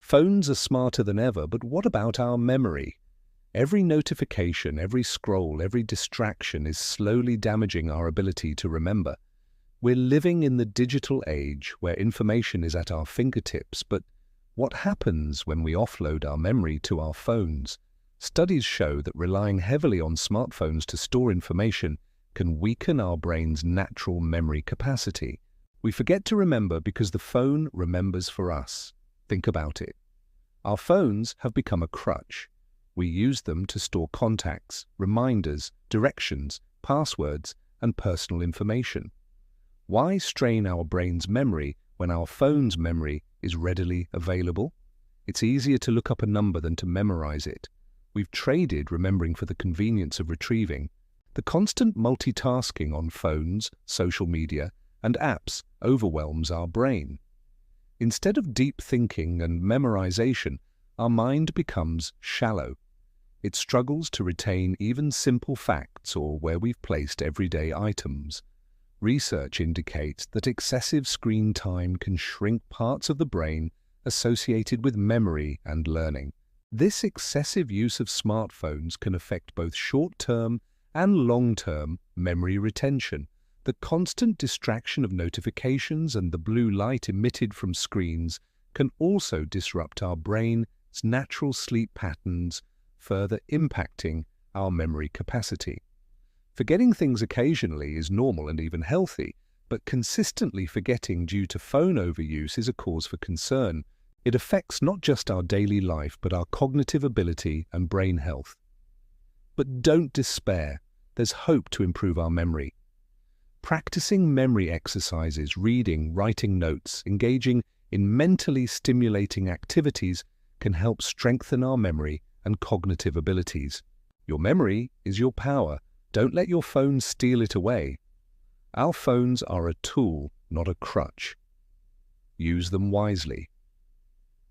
Phones are smarter than ever, but what about our memory? Every notification, every scroll, every distraction is slowly damaging our ability to remember. We're living in the digital age where information is at our fingertips, but what happens when we offload our memory to our phones? Studies show that relying heavily on smartphones to store information can weaken our brain's natural memory capacity. We forget to remember because the phone remembers for us. Think about it. Our phones have become a crutch. We use them to store contacts, reminders, directions, passwords, and personal information. Why strain our brain's memory when our phone's memory is readily available? It's easier to look up a number than to memorize it. We've traded remembering for the convenience of retrieving. The constant multitasking on phones, social media, and apps overwhelms our brain. Instead of deep thinking and memorization, our mind becomes shallow. It struggles to retain even simple facts or where we've placed everyday items. Research indicates that excessive screen time can shrink parts of the brain associated with memory and learning. This excessive use of smartphones can affect both short-term and long-term memory retention. The constant distraction of notifications and the blue light emitted from screens can also disrupt our brain's natural sleep patterns, further impacting our memory capacity. Forgetting things occasionally is normal and even healthy, but consistently forgetting due to phone overuse is a cause for concern. It affects not just our daily life, but our cognitive ability and brain health. But don't despair. There's hope to improve our memory. Practicing memory exercises, reading, writing notes, engaging in mentally stimulating activities can help strengthen our memory and cognitive abilities. Your memory is your power. Don't let your phone steal it away. Our phones are a tool, not a crutch. Use them wisely.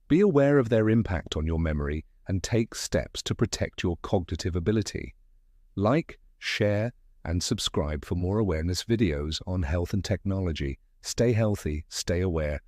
Be aware of their impact on your memory and take steps to protect your cognitive ability. Like, share, and subscribe for more awareness videos on health and technology. Stay healthy, stay aware.